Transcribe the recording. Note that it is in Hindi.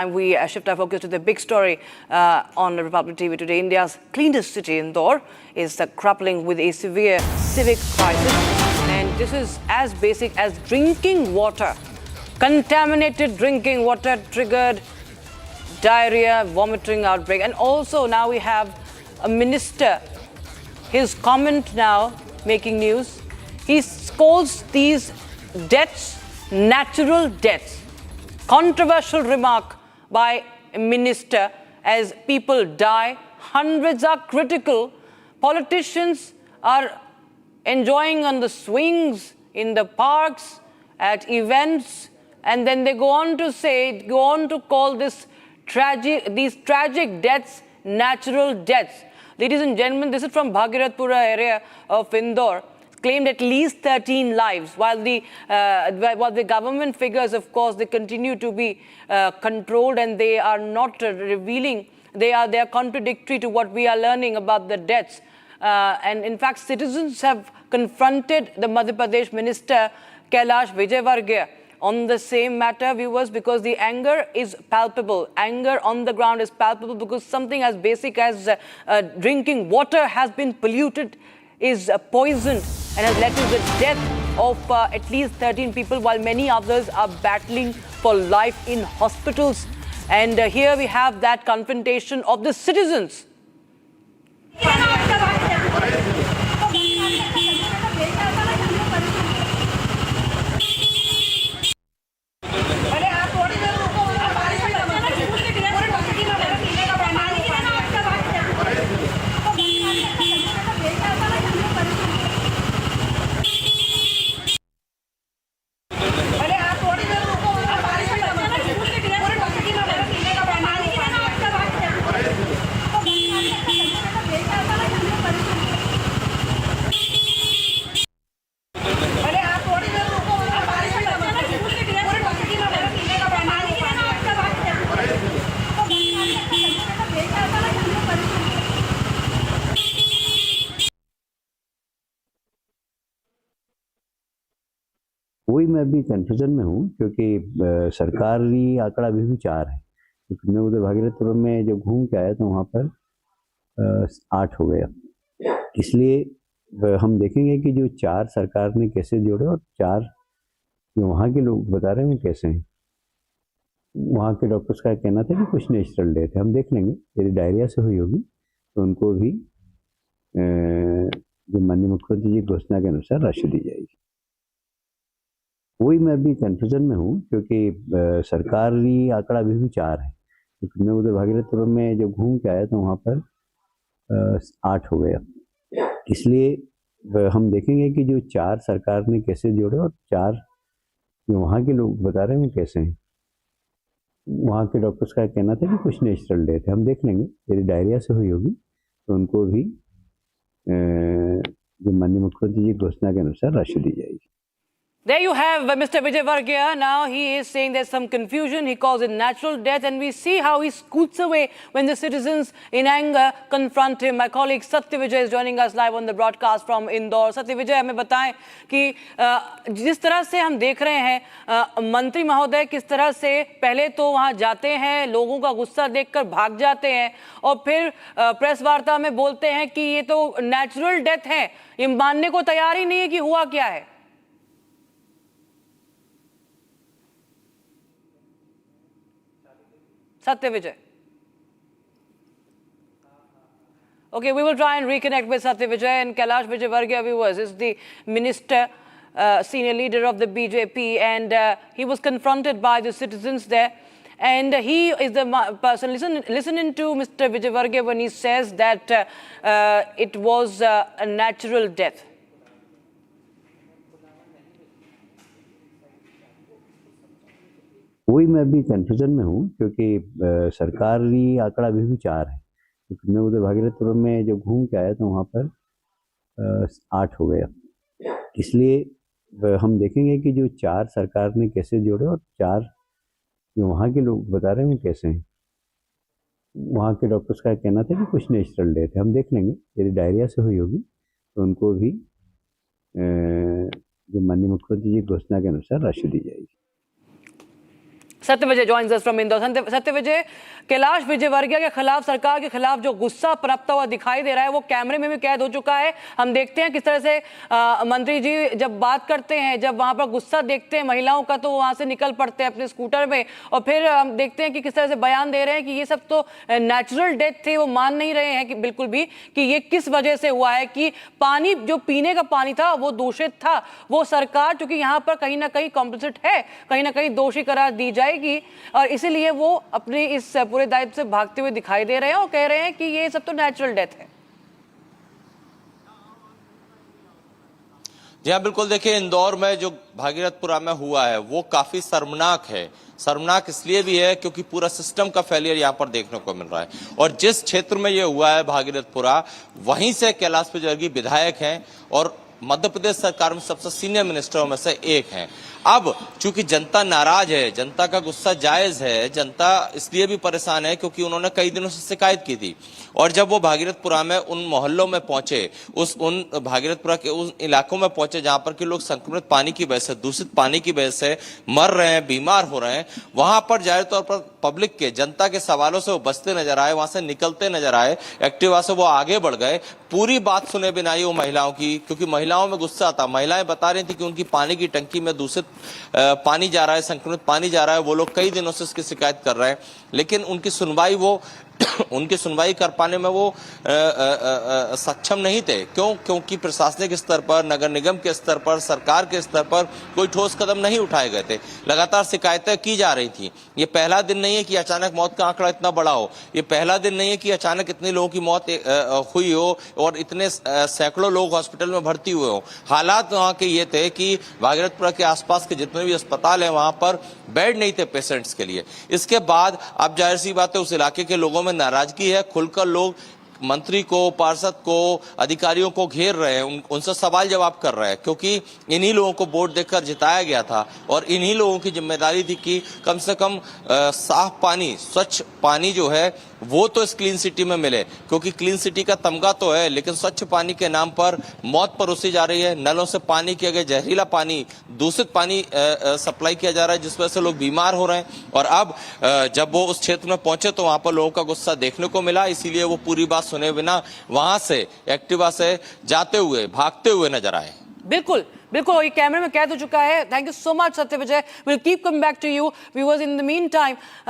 And we shift our focus to the big story on Republic TV today. India's cleanest city, Indore, is grappling with a severe civic crisis. And this is as basic as drinking water. Contaminated drinking water triggered diarrhea, vomiting outbreak. And also now we have a minister, his comment now making news. He calls these deaths natural deaths. Controversial remark by a minister. As people die, hundreds are critical. Politicians are enjoying on the swings, in the parks, at events, and then they go on to call these tragic deaths natural deaths. Ladies and gentlemen, this is from Bhagirathpura area of Indore. Claimed at least 13 lives, while the government figures, of course, they continue to be controlled and they are not revealing. They are contradictory to what we are learning about the deaths. And in fact, citizens have confronted the Madhya Pradesh minister Kailash Vijayvargiya on the same matter, viewers, because the anger is palpable. Anger on the ground is palpable because something as basic as drinking water has been polluted, is poisoned, and has led to the death of at least 13 people, while many others are battling for life in hospitals. And here we have that confrontation of the citizens. वही मैं भी कंफ्यूजन में हूँ, क्योंकि सरकारी आंकड़ा अभी भी 4 है। क्योंकि मैं उधर भागीरथपुर में जब घूम के आया तो वहाँ पर 8 हो गया। इसलिए हम देखेंगे कि जो 4 सरकार ने कैसे जोड़े और 4 जो वहाँ के लोग बता रहे हैं वो कैसे हैं। वहाँ के डॉक्टर्स का कहना था कि कुछ नेचुरल डेथ है। हम देख लेंगे, यदि डायरिया से हुई होगी तो उनको भी जो माननीय मुख्यमंत्री जी घोषणा के अनुसार राशि दी जाएगी। वही मैं भी कंफ्यूजन में हूँ, क्योंकि सरकारी आंकड़ा अभी भी 4 है। क्योंकि मैं उधर भागीरथपुर में जब घूम के आया तो वहाँ पर 8 हो गया। इसलिए हम देखेंगे कि जो 4 सरकार ने कैसे जोड़े और 4 जो वहाँ के लोग बता रहे हैं वो कैसे हैं। वहाँ के डॉक्टर्स का कहना था कि कुछ नेचुरल डेथ है। हम देख लेंगे, यदि डायरिया से हुई होगी तो उनको भी जो माननीय मुख्यमंत्री जी घोषणा के अनुसार राशि दी जाएगी। There you have Mr. Vijayvargiya. Now he is saying there's some confusion. He calls it natural death, and we see how he scoots away when the citizens in anger confront him. My colleague Satya Vijay is joining us live on the broadcast from Indore. Satya Vijay, हमें बताएं कि जिस तरह से हम देख रहे हैं मंत्री महोदय किस तरह से पहले तो वहां जाते हैं, लोगों का गुस्सा देखकर भाग जाते हैं और फिर प्रेस वार्ता में बोलते हैं कि ये तो नेचुरल डेथ है, ये मानने को तैयार ही नहीं है कि हुआ क्या है। Satya Vijay. Okay, we will try and reconnect with Satya Vijay. And Kailash Vijayvargiya, viewers, is the minister, senior leader of the BJP, and he was confronted by the citizens there. And he is the person listening to Mr. Vijayvargiya when he says that it was a natural death. वही मैं भी कंफ्यूजन में हूँ, क्योंकि सरकारी आंकड़ा अभी भी 4 है। क्योंकि मैं उधर भागीरथपुर में जब घूम के आया तो वहाँ पर 8 हो गया। इसलिए हम देखेंगे कि जो 4 सरकार ने कैसे जोड़े और 4 जो वहाँ के लोग बता रहे हैं वो कैसे हैं। वहाँ के डॉक्टर्स का कहना था कि कुछ नेचुरल डेथ है। हम देख लेंगे, यदि डायरिया से हुई होगी तो उनको भी जो माननीय मुख्यमंत्री जी घोषणा के अनुसार राशि दी जाएगी। सत्य विजय ज्वाइंस अस फ्रॉम इंदौर। सत्य विजय, कैलाश विजयवर्गीय के खिलाफ, सरकार के खिलाफ जो गुस्सा पनपता हुआ दिखाई दे रहा है वो कैमरे में भी कैद हो चुका है। हम देखते हैं किस तरह से मंत्री जी जब बात करते हैं, जब वहां पर गुस्सा देखते हैं महिलाओं का तो वहां से निकल पड़ते हैं अपने स्कूटर में, और फिर हम देखते हैं कि किस तरह से बयान दे रहे हैं कि ये सब तो नेचुरल डेथ थे। वो मान नहीं रहे हैं कि बिल्कुल भी कि ये किस वजह से हुआ है, कि पानी जो पीने का पानी था वो दूषित था। वो सरकार चूंकि यहाँ पर कहीं ना कहीं कॉम्प्लिसिट है, कहीं ना कहीं दोषी करार दी जाएगी, और इसीलिए वो अपने इस पूरे दायित्व से भागते हुए दिखाई दे रहे हैं और कह रहे हैं कि ये सब तो नेचुरल डेथ है। जी हाँ, बिल्कुल। देखिए, इंदौर में जो भागीरथपुरा में हुआ है वो काफी शर्मनाक है। शर्मनाक इसलिए भी है क्योंकि पूरा सिस्टम का फेलियर यहाँ पर देखने को मिल रहा है। और जिस क्षेत्र में ये हुआ है भागीरथपुरा, वहीं से कैलाश विजयवर्गीय विधायक हैं और मध्य प्रदेश सरकार में सबसे सीनियर मिनिस्टरों में से एक हैं। अब चूंकि जनता नाराज है, जनता का गुस्सा जायज है, जनता इसलिए भी परेशान है क्योंकि उन्होंने कई दिनों से शिकायत की थी। और जब वो भागीरथपुरा में उन मोहल्लों में पहुंचे, उन भागीरथपुरा के उन इलाकों में पहुंचे जहां पर कि लोग संक्रमित पानी की वजह से, दूषित पानी की वजह से मर रहे हैं, बीमार हो रहे हैं, वहां पर जाहिर तौर पर पब्लिक के, जनता के सवालों से वो बचते नजर आए, वहां से निकलते नजर आए, एक्टिवा से वो आगे बढ़ गए। पूरी बात सुने बिना ही वो महिलाओं की, क्योंकि महिलाओं में गुस्सा था, महिलाएं बता रही थी कि उनकी पानी की टंकी में दूषित पानी जा रहा है, संक्रमित पानी जा रहा है। वो लोग कई दिनों से इसकी शिकायत कर रहे हैं, लेकिन उनकी सुनवाई उनकी सुनवाई कर पाने में वो सक्षम नहीं थे। क्यों? क्योंकि प्रशासनिक स्तर पर, नगर निगम के स्तर पर, सरकार के स्तर पर कोई ठोस कदम नहीं उठाए गए थे। लगातार शिकायतें की जा रही थी। ये पहला दिन नहीं है कि अचानक मौत का आंकड़ा इतना बड़ा हो, ये पहला दिन नहीं है कि अचानक इतने लोगों की मौत हुई हो और इतने सैकड़ों लोग हॉस्पिटल में भर्ती हुए हो। हालात वहां के ये थे कि भागीरथपुरा के आसपास के जितने भी अस्पताल हैं वहां पर बेड नहीं थे पेशेंट्स के लिए। इसके बाद अब जाहिर सी बात है उस इलाके के लोगों में नाराजगी है। खुलकर लोग मंत्री को, पार्षद को, अधिकारियों को घेर रहे हैं, उनसे सवाल जवाब कर रहे हैं, क्योंकि इन्हीं लोगों को वोट देकर जिताया गया था और इन्हीं लोगों की जिम्मेदारी थी कि कम से कम साफ पानी, स्वच्छ पानी जो है वो तो इस क्लीन सिटी में मिले, क्योंकि क्लीन सिटी का तमगा तो है, लेकिन स्वच्छ पानी के नाम पर मौत परोसी जा रही है। नलों से पानी किया गया जहरीला पानी, दूषित पानी सप्लाई किया जा रहा है, जिस वजह से लोग बीमार हो रहे हैं। और अब जब वो उस क्षेत्र में पहुंचे तो वहां पर लोगों का गुस्सा देखने को मिला, इसीलिए वो पूरी बात सुने बिना वहां से एक्टिवा से जाते हुए, भागते हुए नजर आए। बिल्कुल बिल्कुल, ये कैमरे में कैद हो चुका है। Thank you so much Satya Vijay. Will keep coming back to you viewers. In the mean time